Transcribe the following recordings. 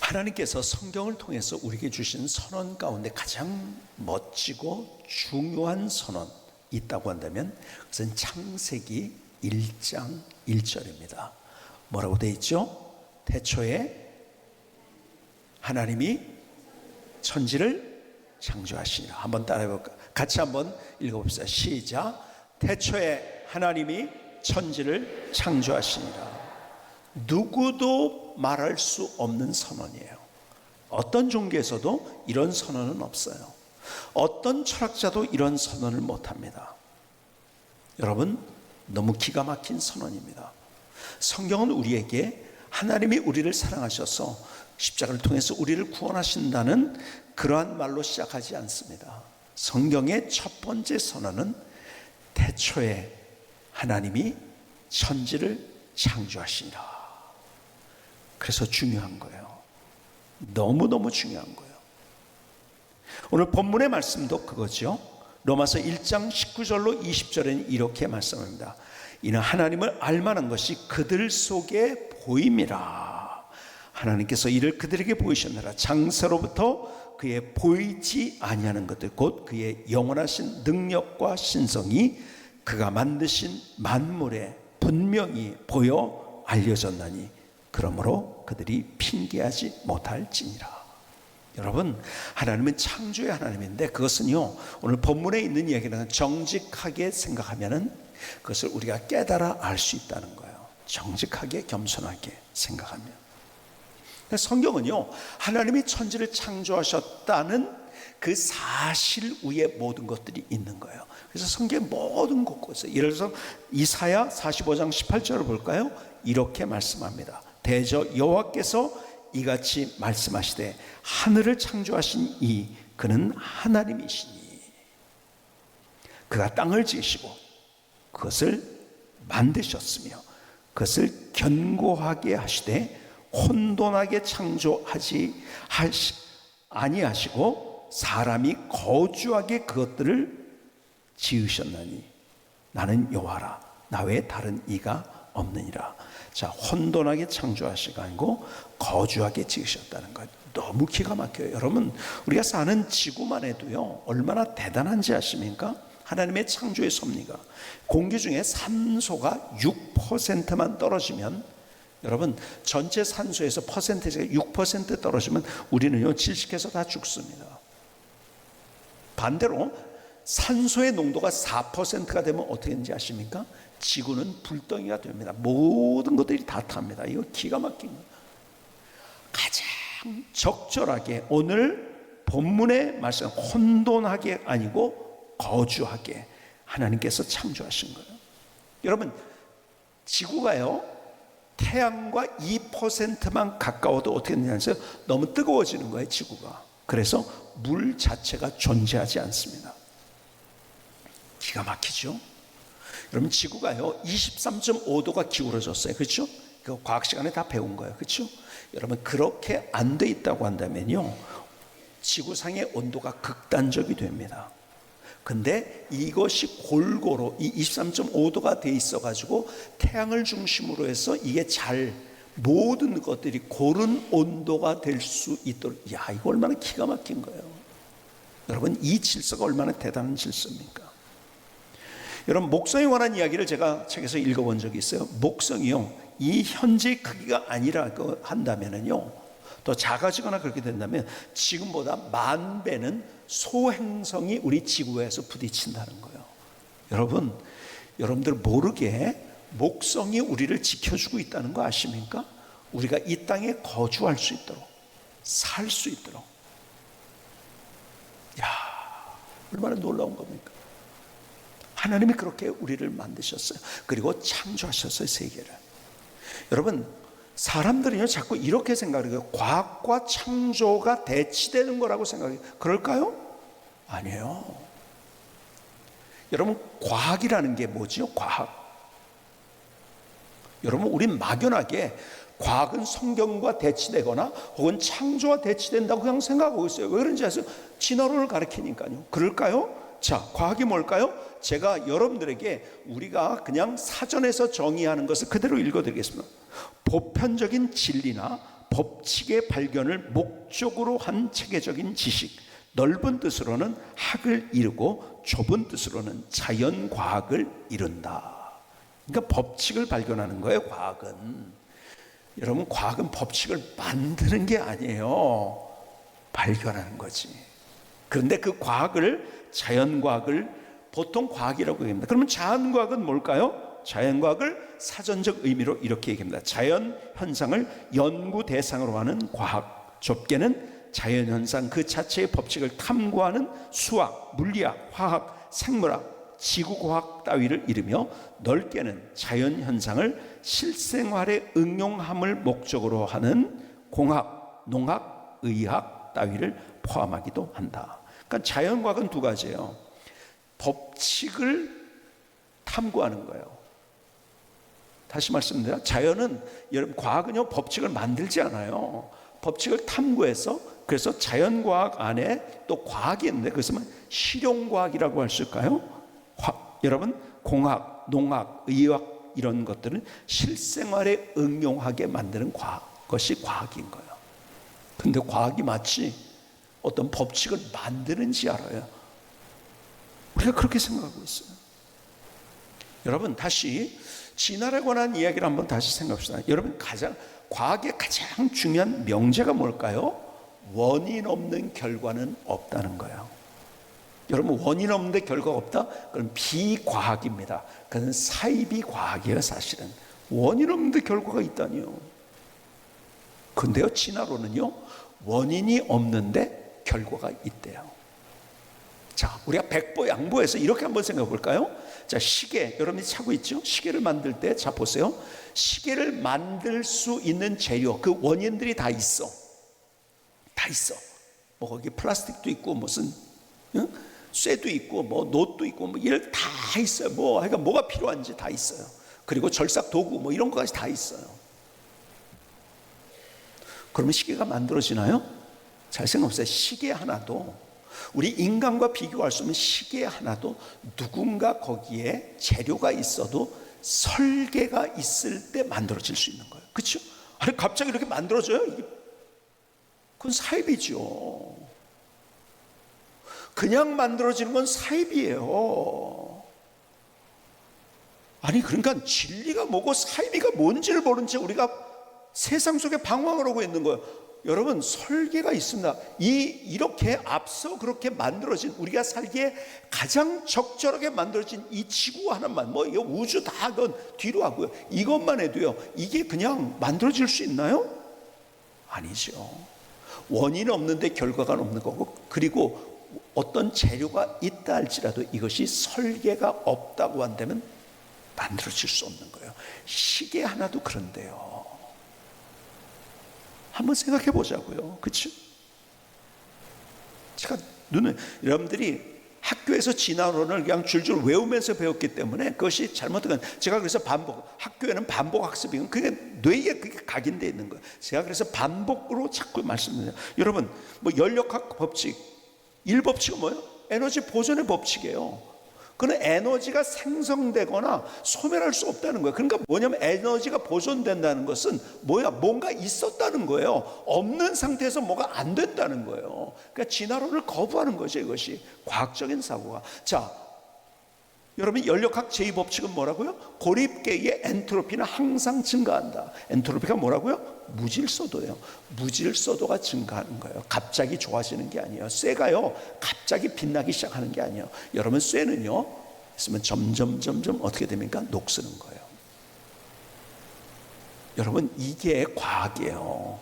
하나님께서 성경을 통해서 우리에게 주신 선언 가운데 가장 멋지고 중요한 선언이 있다고 한다면 그것은 창세기 1장 1절입니다. 뭐라고 되어 있죠? 태초에 하나님이 천지를 창조하시니라. 한번 따라해볼까? 같이 한번 읽어봅시다. 시작. 태초에 하나님이 천지를 창조하시니라. 누구도 말할 수 없는 선언이에요. 어떤 종교에서도 이런 선언은 없어요. 어떤 철학자도 이런 선언을 못합니다. 여러분, 너무 기가 막힌 선언입니다. 성경은 우리에게 하나님이 우리를 사랑하셔서 십자가를 통해서 우리를 구원하신다는 그러한 말로 시작하지 않습니다. 성경의 첫 번째 선언은 태초에 하나님이 천지를 창조하시니라. 그래서 중요한 거예요. 너무너무 중요한 거예요. 오늘 본문의 말씀도 그거죠. 로마서 1장 19절로 20절에는 이렇게 말씀합니다. 이는 하나님을 알만한 것이 그들 속에 보임이라. 하나님께서 이를 그들에게 보이셨느라. 장세로부터 그의 보이지 아니하는 것들 곧 그의 영원하신 능력과 신성이 그가 만드신 만물에 분명히 보여 알려졌나니 그러므로 그들이 핑계하지 못할지니라. 여러분, 하나님은 창조의 하나님인데 그것은요, 오늘 본문에 있는 이야기는 정직하게 생각하면은 그것을 우리가 깨달아 알 수 있다는 거예요. 정직하게 겸손하게 생각하면. 성경은요, 하나님이 천지를 창조하셨다는 그 사실 위에 모든 것들이 있는 거예요. 그래서 성경의 모든 곳곳에, 예를 들어서 이사야 45장 18절을 볼까요? 이렇게 말씀합니다. 대저 여호와께서 이같이 말씀하시되 하늘을 창조하신 이 그는 하나님이시니 그가 땅을 지으시고 그것을 만드셨으며 그것을 견고하게 하시되 혼돈하게 창조하지 아니하시고 사람이 거주하게 그것들을 지으셨나니 나는 여호와라 나 외에 다른 이가 없느니라. 자, 혼돈하게 창조하시가 아니고 거주하게 지으셨다는 것. 너무 기가 막혀요. 여러분, 우리가 사는 지구만 해도요 얼마나 대단한지 아십니까? 하나님의 창조의 섭리가. 공기 중에 산소가 6%만 떨어지면, 여러분, 전체 산소에서 퍼센테이지가 6% 떨어지면 우리는요 질식해서 다 죽습니다. 반대로 산소의 농도가 4%가 되면 어떻게 되는지 아십니까? 지구는 불덩이가 됩니다. 모든 것들이 다 탑니다. 이거 기가 막힌 거예요. 가장 적절하게 오늘 본문의 말씀, 혼돈하게 아니고 거주하게 하나님께서 창조하신 거예요. 여러분, 지구가요 태양과 2%만 가까워도 어떻게 되냐면 너무 뜨거워지는 거예요, 지구가. 그래서 물 자체가 존재하지 않습니다. 기가 막히죠? 여러분, 지구가요 23.5도가 기울어졌어요. 그렇죠? 그 과학 시간에 다 배운 거예요. 그렇죠? 여러분, 그렇게 안 돼 있다고 한다면요 지구상의 온도가 극단적이 됩니다. 근데 이것이 골고루 이 23.5도가 돼 있어 가지고 태양을 중심으로 해서 이게 잘 모든 것들이 고른 온도가 될 수 있도록, 야, 이거 얼마나 기가 막힌 거예요. 여러분, 이 질서가 얼마나 대단한 질서입니까? 여러분, 목성에 관한 이야기를 제가 책에서 읽어본 적이 있어요. 목성이요 이 현재의 크기가 아니라고 한다면은요 더 작아지거나 그렇게 된다면 지금보다 10,000배는 소행성이 우리 지구에서 부딪힌다는 거예요. 여러분, 여러분들 모르게 목성이 우리를 지켜주고 있다는 거 아십니까? 우리가 이 땅에 거주할 수 있도록, 살 수 있도록. 야, 얼마나 놀라운 겁니까? 하나님이 그렇게 우리를 만드셨어요. 그리고 창조하셨어요, 세계를. 여러분, 사람들은요 자꾸 이렇게 생각해요. 과학과 창조가 대치되는 거라고 생각해요. 그럴까요? 아니에요. 여러분, 과학이라는 게 뭐지요? 과학. 여러분, 우린 막연하게 과학은 성경과 대치되거나 혹은 창조와 대치된다고 그냥 생각하고 있어요. 왜 그런지 아세요? 진화론을 가르치니까요. 그럴까요? 자, 과학이 뭘까요? 제가 여러분들에게 우리가 그냥 사전에서 정의하는 것을 그대로 읽어드리겠습니다. 보편적인 진리나 법칙의 발견을 목적으로 한 체계적인 지식, 넓은 뜻으로는 학을 이루고 좁은 뜻으로는 자연과학을 이룬다. 그러니까 법칙을 발견하는 거예요. 과학은. 여러분, 과학은 법칙을 만드는 게 아니에요. 발견하는 거지. 그런데 그 과학을, 자연과학을 보통 과학이라고 얘기합니다. 그러면 자연과학은 뭘까요? 자연과학을 사전적 의미로 이렇게 얘기합니다. 자연 현상을 연구 대상으로 하는 과학, 좁게는 자연현상 그 자체의 법칙을 탐구하는 수학, 물리학, 화학, 생물학, 지구과학 따위를 이르며, 넓게는 자연현상을 실생활에 응용함을 목적으로 하는 공학, 농학, 의학 따위를 포함하기도 한다. 그러니까 자연과학은 두 가지예요. 법칙을 탐구하는 거예요. 다시 말씀드립니다. 자연은, 여러분, 과학은요 법칙을 만들지 않아요. 법칙을 탐구해서, 그래서 자연과학 안에 또 과학이 있는데 그것은 실용과학이라고 할 수 있을까요? 여러분, 공학, 농학, 의학 이런 것들은 실생활에 응용하게 만드는 것이 과학인 거예요. 근데 과학이 마치 어떤 법칙을 만드는지 알아요. 우리가 그렇게 생각하고 있어요. 여러분, 다시 진화에 관한 이야기를 한번 다시 생각합시다. 여러분, 과학의 가장 중요한 명제가 뭘까요? 원인 없는 결과는 없다는 거예요. 여러분, 원인 없는데 결과가 없다? 그럼 비과학입니다. 그건 사이비 과학이에요. 사실은 원인 없는데 결과가 있다니요. 근데요, 진화론은요 원인이 없는데 결과가 있대요. 자, 우리가 백보양보해서 이렇게 한번 생각해 볼까요? 자, 시계, 여러분이 차고 있죠? 시계를 만들 때, 자 보세요. 시계를 만들 수 있는 재료, 그 원인들이 다 있어. 다 있어. 뭐 거기 플라스틱도 있고 무슨 쇠도 있고 뭐 놋도 있고 뭐 이런 다 있어요. 뭐 그러니까 뭐가 필요한지 다 있어요. 그리고 절삭 도구 뭐 이런 것까지 다 있어요. 그러면 시계가 만들어지나요? 잘 생각해보세요. 시계 하나도, 우리 인간과 비교할 수 없는 시계 하나도 누군가 거기에 재료가 있어도 설계가 있을 때 만들어질 수 있는 거예요. 그렇죠? 아니, 갑자기 이렇게 만들어져요? 그건 사입이죠. 그냥 만들어지는 건 사입이에요. 아니, 그러니까 진리가 뭐고 사입이가 뭔지를 모른 채 우리가 세상 속에 방황을 하고 있는 거예요. 여러분, 설계가 있습니다. 이렇게 앞서 그렇게 만들어진, 우리가 살기에 가장 적절하게 만들어진 이 지구 하나만, 뭐 우주 다 그건 뒤로 하고요. 이것만 해도요, 이게 그냥 만들어질 수 있나요? 아니죠. 원인 없는데 결과가 없는 거고, 그리고 어떤 재료가 있다 할지라도 이것이 설계가 없다고 한다면 만들어질 수 없는 거예요. 시계 하나도 그런데요. 한번 생각해 보자고요. 그렇죠? 제가 여러분들이 학교에서 진화론을 그냥 줄줄 외우면서 배웠기 때문에 그것이 잘못된 건, 제가 그래서 학교에는 반복 학습이, 그게 뇌에 그게 각인되어 있는 거예요. 제가 그래서 반복으로 자꾸 말씀드려요. 여러분, 뭐 연력학 법칙 1법칙은 뭐예요? 에너지 보존의 법칙이에요. 그는 에너지가 생성되거나 소멸할 수 없다는 거예요. 그러니까 뭐냐면 에너지가 보존된다는 것은 뭐야? 뭔가 있었다는 거예요. 없는 상태에서 뭐가 안 된다는 거예요. 그러니까 진화론을 거부하는 거죠. 이것이 과학적인 사고가. 자, 여러분, 연력학 제2법칙은 뭐라고요? 고립계의 엔트로피는 항상 증가한다. 엔트로피가 뭐라고요? 무질서도예요. 무질서도가 증가하는 거예요. 갑자기 좋아지는 게 아니에요. 쇠가요 갑자기 빛나기 시작하는 게 아니에요. 여러분, 쇠는요 있으면 점점 어떻게 됩니까? 녹슬는 거예요. 여러분, 이게 과학이에요.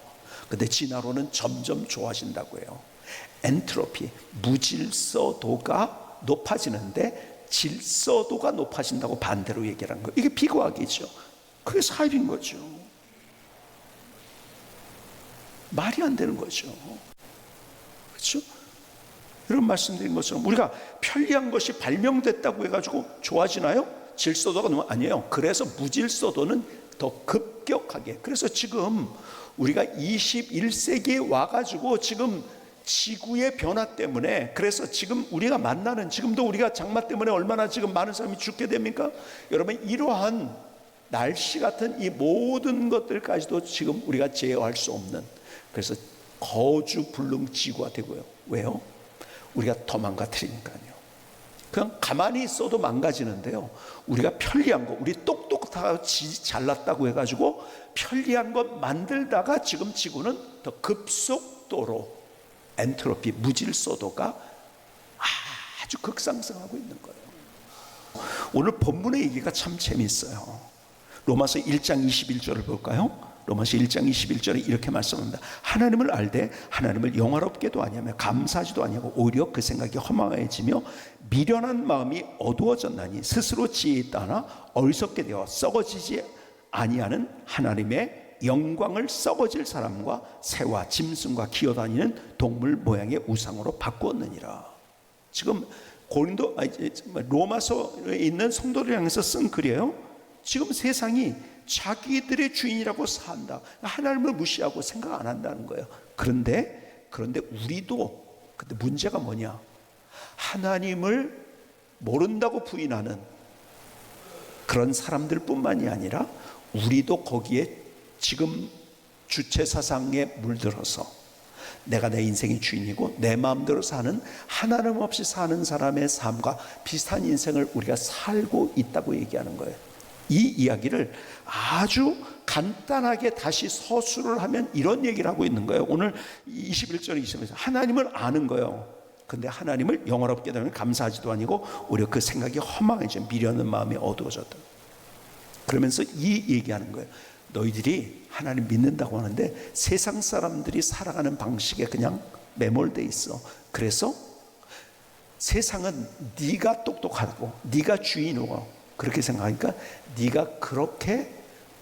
근데 진화론은 점점 좋아진다고 해요. 엔트로피, 무질서도가 높아지는데 질서도가 높아진다고 반대로 얘기하는 거예요. 이게 비과학이죠. 그게 사입인 거죠. 말이 안 되는 거죠. 그렇죠? 이런 말씀드린 것처럼 우리가 편리한 것이 발명됐다고 해가지고 좋아지나요? 질서도가 너무 아니에요. 그래서 무질서도는 더 급격하게, 그래서 지금 우리가 21세기에 와가지고 지금 지구의 변화 때문에, 그래서 지금 우리가 만나는, 지금도 우리가 장마 때문에 얼마나 지금 많은 사람이 죽게 됩니까? 여러분, 이러한 날씨 같은 이 모든 것들까지도 지금 우리가 제어할 수 없는, 그래서 거주 불능지구가 되고요. 왜요? 우리가 더 망가뜨리니까요. 그냥 가만히 있어도 망가지는데요, 우리가 편리한 거, 우리 똑똑하고 잘났다고 해가지고 편리한 것 만들다가 지금 지구는 더 급속도로 엔트로피, 무질서도가 아주 극상승하고 있는 거예요. 오늘 본문의 얘기가 참 재미있어요. 로마서 1장 21절을 볼까요? 로마서 1장 21절에 이렇게 말씀합니다. 하나님을 알되 하나님을 영화롭게도 아니하며 감사하지도 아니하고 오히려 그 생각이 허망해지며 미련한 마음이 어두워졌나니 스스로 지혜 있다 하나 어리석게 되어 썩어지지 아니하는 하나님의 영광을 썩어질 사람과 새와 짐승과 기어다니는 동물 모양의 우상으로 바꾸었느니라. 지금 로마서에 있는 성도를 향해서 쓴 글이에요. 지금 세상이 자기들의 주인이라고 산다. 하나님을 무시하고 생각 안 한다는 거예요. 그런데 우리도, 근데 문제가 뭐냐? 하나님을 모른다고 부인하는 그런 사람들뿐만이 아니라 우리도 거기에 지금 주체 사상에 물들어서 내가 내 인생의 주인이고 내 마음대로 사는, 하나님 없이 사는 사람의 삶과 비슷한 인생을 우리가 살고 있다고 얘기하는 거예요. 이 이야기를 아주 간단하게 다시 서술을 하면 이런 얘기를 하고 있는 거예요. 오늘 21절에 22절에 하나님을 아는 거예요. 근데 하나님을 영화롭게 되면 감사하지도 아니고 오히려 그 생각이 허망해져 미련한 마음이 어두워졌다. 그러면서 이 얘기하는 거예요. 너희들이 하나님 믿는다고 하는데 세상 사람들이 살아가는 방식에 그냥 매몰돼 있어. 그래서 세상은 네가 똑똑하고 네가 주인이고 그렇게 생각하니까 네가 그렇게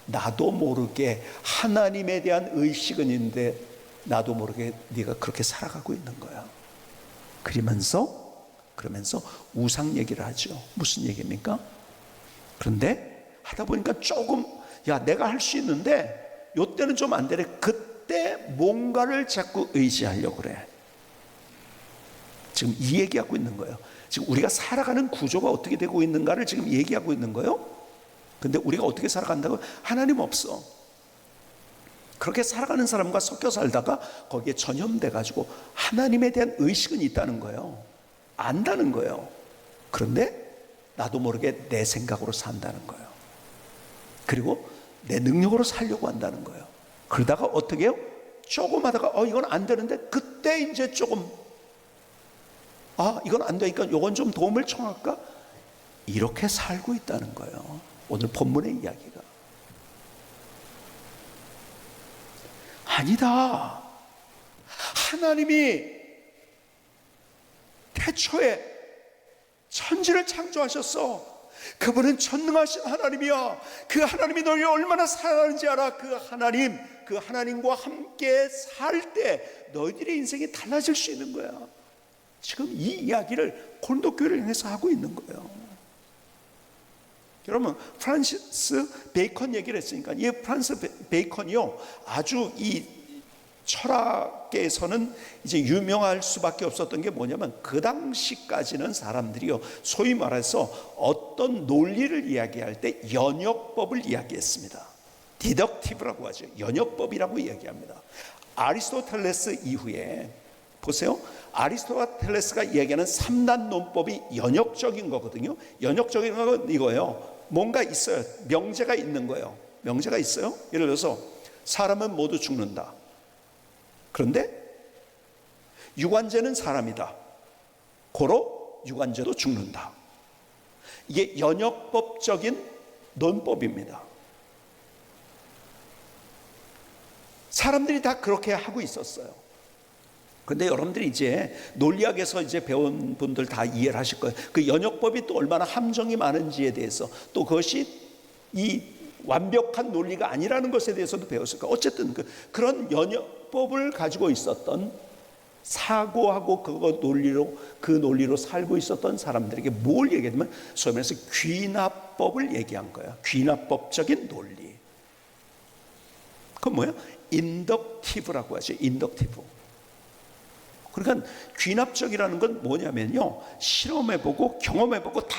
나도 모르게 하나님에 대한 의식은 있는데 나도 모르게 네가 그렇게 살아가고 있는 거야. 그러면서 우상 얘기를 하죠. 무슨 얘기입니까? 그런데 하다 보니까 조금 내가 할 수 있는데 요때는 좀 안 되네. 그때 뭔가를 자꾸 의지하려고 그래. 지금 이 얘기하고 있는 거예요. 지금 우리가 살아가는 구조가 어떻게 되고 있는가를 지금 얘기하고 있는 거예요. 근데 우리가 어떻게 살아간다고? 하나님 없어. 그렇게 살아가는 사람과 섞여 살다가 거기에 전염돼 가지고 하나님에 대한 의식은 있다는 거예요. 안다는 거예요. 그런데 나도 모르게 내 생각으로 산다는 거예요. 그리고 내 능력으로 살려고 한다는 거예요. 그러다가 어떻게 해요? 조금 하다가 이건 안 되는데 그때 이제 조금 이건 안 되니까 이건 좀 도움을 청할까? 이렇게 살고 있다는 거예요. 오늘 본문의 이야기가. 아니다. 하나님이 태초에 천지를 창조하셨어. 그분은 전능하신 하나님이야. 그 하나님이 너를 얼마나 사랑하는지 알아. 그 하나님과 함께 살 때 너희들의 인생이 달라질 수 있는 거야. 지금 이 이야기를 고린도 교회를 향해서 하고 있는 거예요. 여러분, 프란시스 베이컨 얘기를 했으니까 이 프란시스 베이컨이요, 아주 이 철학계에서는 이제 유명할 수밖에 없었던 게 뭐냐면 그 당시까지는 사람들이요, 소위 말해서 어떤 논리를 이야기할 때 연역법을 이야기했습니다. 디덕티브라고 하죠. 연역법이라고 이야기합니다. 아리스토텔레스 이후에 보세요. 아리스토텔레스가 이야기하는 3단 논법이 연역적인 거거든요. 연역적인 건 이거예요. 뭔가 있어요. 명제가 있는 거예요. 명제가 있어요. 예를 들어서 사람은 모두 죽는다. 그런데 유관죄는 사람이다. 고로 유관죄도 죽는다. 이게 연역법적인 논법입니다. 사람들이 다 그렇게 하고 있었어요. 근데 여러분들이 이제 논리학에서 이제 배운 분들 다 이해를 하실 거예요. 그 연역법이 또 얼마나 함정이 많은지에 대해서, 또 그것이 이 완벽한 논리가 아니라는 것에 대해서도 배웠을 거예요. 어쨌든 그런 연역법을 가지고 있었던, 사고하고 그 논리로 살고 있었던 사람들에게 뭘 얘기하냐면 소위 말해서 귀납법을 얘기한 거예요. 귀납법적인 논리. 그건 뭐예요? 인덕티브라고 하죠. 인덕티브. 그러니까 귀납적이라는 건 뭐냐면요, 실험해보고 경험해보고 다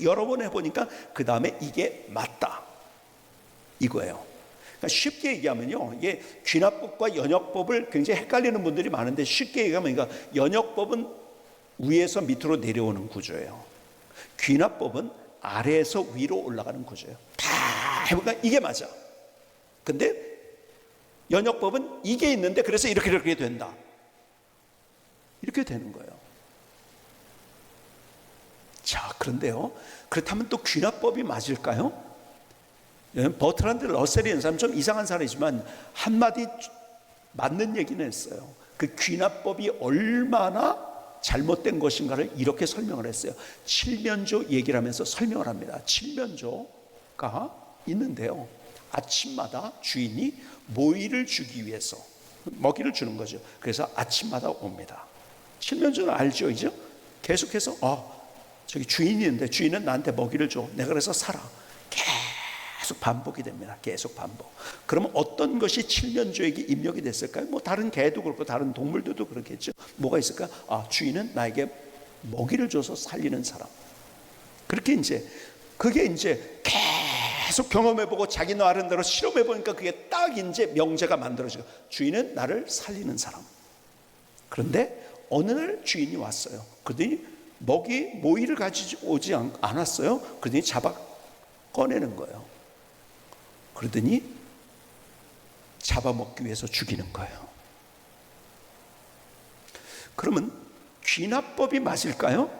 여러 번 해보니까 그 다음에 이게 맞다 이거예요. 그러니까 쉽게 얘기하면요, 이게 귀납법과 연역법을 굉장히 헷갈리는 분들이 많은데, 쉽게 얘기하면 그러니까 연역법은 위에서 밑으로 내려오는 구조예요. 귀납법은 아래에서 위로 올라가는 구조예요. 다 해보니까 이게 맞아. 근데 연역법은 이게 있는데 그래서 이렇게 된다. 이렇게 되는 거예요. 자, 그런데요, 그렇다면 또 귀납법이 맞을까요? 버트란드 러셀이 있는 사람 좀 이상한 사람이지만 한마디 맞는 얘기는 했어요. 그 귀납법이 얼마나 잘못된 것인가를 이렇게 설명을 했어요. 칠면조 얘기를 하면서 설명을 합니다. 칠면조가 있는데요, 아침마다 주인이 모이를 주기 위해서 먹이를 주는 거죠. 그래서 아침마다 옵니다. 칠면조는 알죠, 이제? 계속해서 저기 주인이 있는데 주인은 나한테 먹이를 줘. 내가 그래서 살아. 계속 반복이 됩니다. 계속 반복. 그러면 어떤 것이 칠면조에게 입력이 됐을까요? 뭐 다른 개도 그렇고 다른 동물들도 그렇겠죠. 뭐가 있을까? 주인은 나에게 먹이를 줘서 살리는 사람. 그렇게 이제 그게 이제 계속 경험해보고 자기 나름대로 실험해보니까 그게 딱 이제 명제가 만들어져요. 주인은 나를 살리는 사람. 그런데 어느 날 주인이 왔어요. 그러더니 모이를 가지고 오지 않았어요. 그러더니 잡아 꺼내는 거예요. 그러더니 잡아먹기 위해서 죽이는 거예요. 그러면 귀납법이 맞을까요?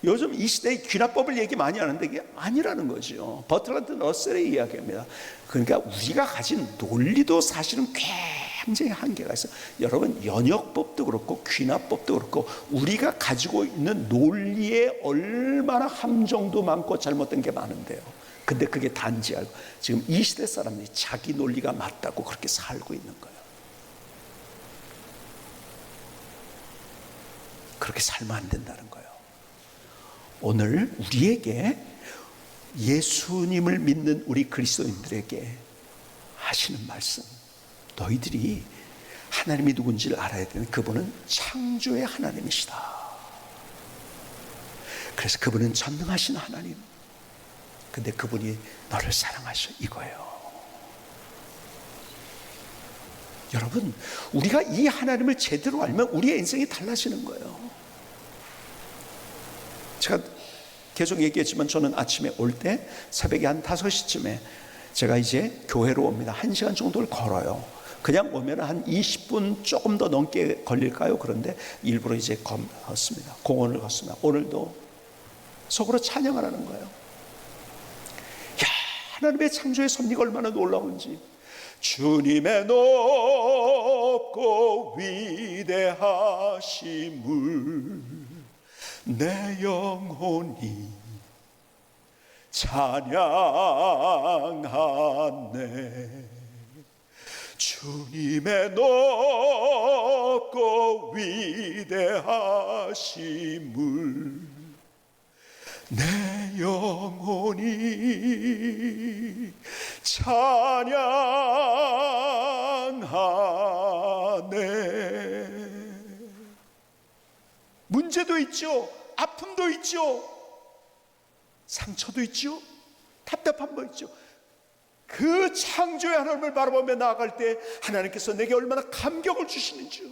요즘 이 시대에 귀납법을 얘기 많이 하는데 이게 아니라는 거죠. 버트란드 러셀의 이야기입니다. 그러니까 우리가 가진 논리도 사실은 굉장히 한계가 있어요. 여러분, 연역법도 그렇고 귀납법도 그렇고 우리가 가지고 있는 논리에 얼마나 함정도 많고 잘못된 게 많은데요. 근데 그게 단지 알고 지금 이 시대 사람들이 자기 논리가 맞다고 그렇게 살고 있는 거예요. 그렇게 살면 안 된다는 거예요. 오늘 우리에게, 예수님을 믿는 우리 그리스도인들에게 하시는 말씀, 너희들이 하나님이 누군지를 알아야 되는, 그분은 창조의 하나님이시다. 그래서 그분은 전능하신 하나님, 근데 그분이 너를 사랑하셔, 이거예요. 여러분, 우리가 이 하나님을 제대로 알면 우리의 인생이 달라지는 거예요. 제가 계속 얘기했지만 저는 아침에 올 때 새벽에 한 5시쯤에 제가 이제 교회로 옵니다. 1시간 정도를 걸어요. 그냥 오면 한 20분 조금 더 넘게 걸릴까요? 그런데 일부러 이제 걷습니다. 공원을 걷습니다. 오늘도 속으로 찬양을 하는 거예요. 야, 하나님의 창조의 섭리가 얼마나 놀라운지. 주님의 높고 위대하심을 내 영혼이 찬양하네. 주님의 높고 위대하심을 내 영혼이 찬양하네. 문제도 있죠. 아픔도 있죠. 상처도 있죠. 답답함도 있죠. 그 창조의 하나님을 바라보며 나아갈 때 하나님께서 내게 얼마나 감격을 주시는지요.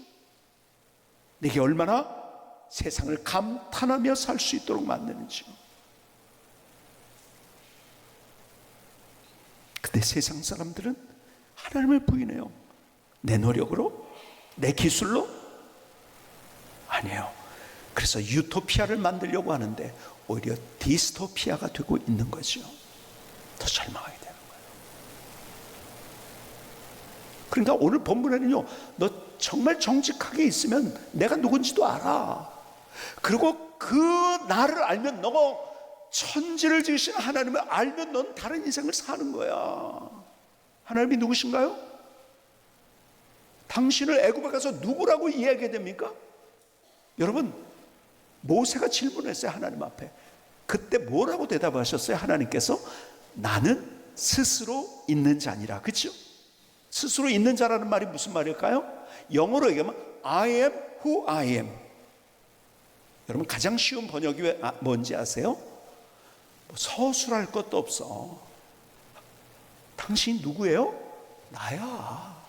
내게 얼마나 세상을 감탄하며 살 수 있도록 만드는지요. 근데 세상 사람들은 하나님을 부인해요. 내 노력으로? 내 기술로? 아니에요. 그래서 유토피아를 만들려고 하는데 오히려 디스토피아가 되고 있는 거죠. 더 절망하게 되는 거예요. 그러니까 오늘 본문에는요, 너 정말 정직하게 있으면 내가 누군지도 알아. 그리고 그 나를 알면, 너 천지를 지으신 하나님을 알면 넌 다른 인생을 사는 거야. 하나님이 누구신가요? 당신을 애굽에 가서 누구라고 이야기해야 됩니까? 여러분, 모세가 질문했어요. 하나님 앞에. 그때 뭐라고 대답하셨어요? 하나님께서 나는 스스로 있는 자니라. 그렇죠? 스스로 있는 자라는 말이 무슨 말일까요? 영어로 얘기하면 I am who I am. 여러분 가장 쉬운 번역이 뭔지 아세요? 뭐 서술할 것도 없어. 당신 누구예요? 나야.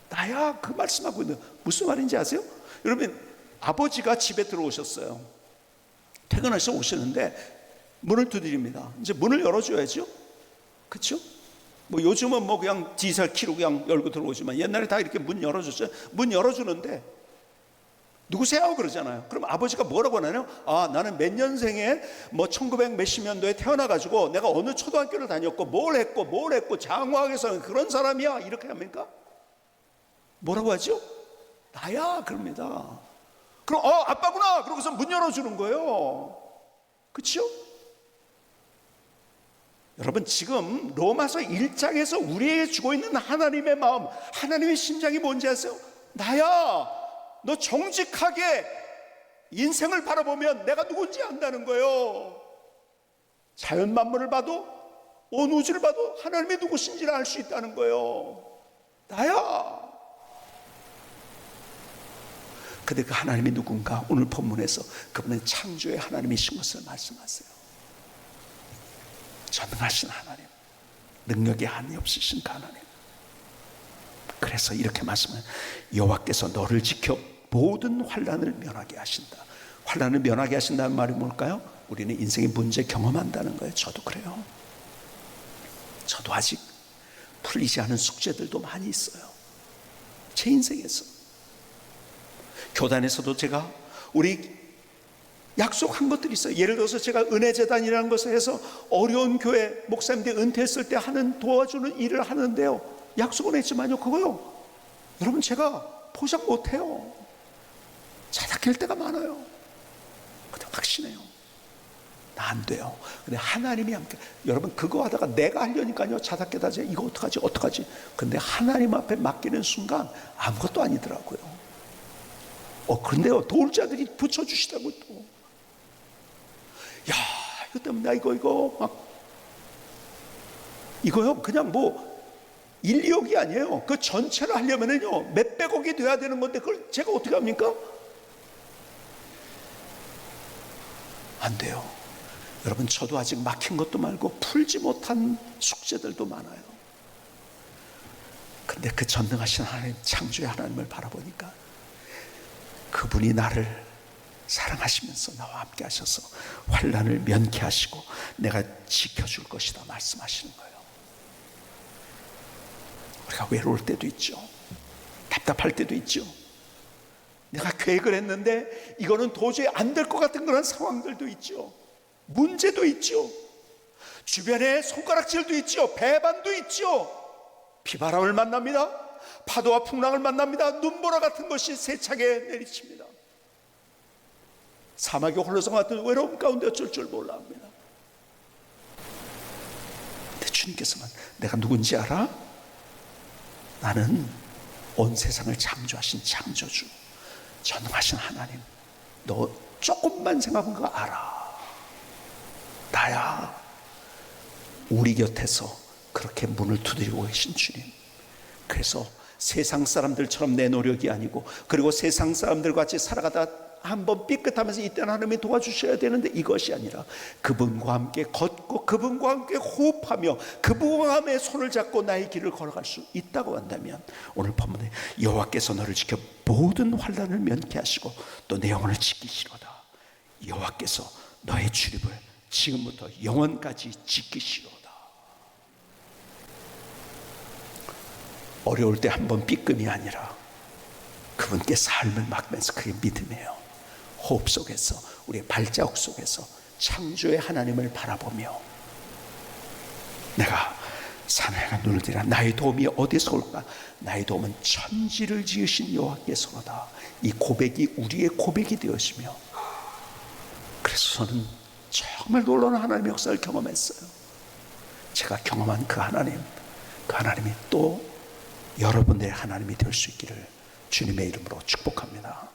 나야. 그 말씀하고 있는 무슨 말인지 아세요? 여러분 아버지가 집에 들어오셨어요. 퇴근하셔서 오시는데 문을 두드립니다. 이제 문을 열어줘야죠. 그렇죠? 뭐 요즘은 뭐 그냥 디지털 키로 그냥 열고 들어오지만 옛날에 다 이렇게 문 열어줬어요. 문 열어주는데 누구세요? 그러잖아요. 그럼 아버지가 뭐라고 하나요? 아, 나는 몇 년생에 뭐 1900 몇십 년도에 태어나가지고 내가 어느 초등학교를 다녔고 뭘 했고 장화학에서는 그런 사람이야. 이렇게 합니까? 뭐라고 하죠? 나야. 그럽니다. 그럼 아빠구나. 그러고서 문 열어주는 거예요. 그렇죠? 여러분 지금 로마서 1장에서 우리에게 주고 있는 하나님의 마음, 하나님의 심장이 뭔지 아세요? 나야. 너 정직하게 인생을 바라보면 내가 누군지 안다는 거예요. 자연 만물을 봐도 온 우주를 봐도 하나님이 누구신지를 알 수 있다는 거예요. 나야. 근데 그 하나님이 누군가 오늘 본문에서 그분은 창조의 하나님이신 것을 말씀하세요. 전능하신 하나님, 능력이 한이 없으신 그 하나님. 그래서 이렇게 말씀해요. 여호와께서 너를 지켜 모든 환난을 면하게 하신다. 환난을 면하게 하신다는 말이 뭘까요? 우리는 인생의 문제 경험한다는 거예요. 저도 그래요. 저도 아직 풀리지 않은 숙제들도 많이 있어요. 제 인생에서. 교단에서도 제가 우리 약속한 것들이 있어요. 예를 들어서 제가 은혜재단이라는 것을 해서 어려운 교회 목사님들 은퇴했을 때 하는 도와주는 일을 하는데요. 약속은 했지만요. 그거요. 여러분 제가 포장 못해요. 자작할 때가 많아요. 근데 확신해요. 나 안 돼요. 근데 하나님이 함께. 여러분 그거 하다가 내가 하려니까요. 자작해다 이거 어떡하지. 근데 하나님 앞에 맡기는 순간 아무것도 아니더라고요. 근데요 도울 자들이 붙여주시다고 또. 야 이것 때문에 나 이거 막 이거요 그냥 뭐 1, 2억이 아니에요. 그 전체를 하려면은요 몇백억이 돼야 되는 건데 그걸 제가 어떻게 합니까? 안 돼요. 여러분 저도 아직 막힌 것도 말고 풀지 못한 숙제들도 많아요. 근데 그 전능하신 하나님, 창조의 하나님을 바라보니까 그분이 나를 사랑하시면서 나와 함께 하셔서 환난을 면케 하시고 내가 지켜줄 것이다 말씀하시는 거예요. 우리가 외로울 때도 있죠. 답답할 때도 있죠. 내가 계획을 했는데 이거는 도저히 안 될 것 같은 그런 상황들도 있죠. 문제도 있죠. 주변에 손가락질도 있죠. 배반도 있죠. 비바람을 만납니다. 파도와 풍랑을 만납니다. 눈보라 같은 것이 세차게 내리칩니다. 사막의 홀로성 같은 외로움 가운데 어쩔 줄 몰라 합니다. 근데 주님께서는 내가 누군지 알아? 나는 온 세상을 창조하신 창조주, 전능하신 하나님. 너 조금만 생각한 거 알아. 나야. 우리 곁에서 그렇게 문을 두드리고 계신 주님. 그래서 세상 사람들처럼 내 노력이 아니고, 그리고 세상 사람들과 같이 살아가다 한번 삐끗하면서 이때는 하나님이 도와주셔야 되는데 이것이 아니라 그분과 함께 걷고 그분과 함께 호흡하며 그분과 함께 손을 잡고 나의 길을 걸어갈 수 있다고 한다면, 오늘 본문에 여호와께서 너를 지켜 모든 환난을 면케 하시고 또 내 영혼을 지키시로다. 여호와께서 너의 출입을 지금부터 영원까지 지키시로다. 어려울 때 한번 삐끔이 아니라 그분께 삶을 맡기면서, 그게 믿음이에요. 호흡 속에서, 우리의 발자국 속에서 창조의 하나님을 바라보며 내가 산에가 눈을 들이라 나의 도움이 어디서 올까? 나의 도움은 천지를 지으신 여호와께서로다. 이 고백이 우리의 고백이 되었으며, 그래서 저는 정말 놀라운 하나님의 역사를 경험했어요. 제가 경험한 그 하나님이 또 여러분들의 하나님이 될 수 있기를 주님의 이름으로 축복합니다.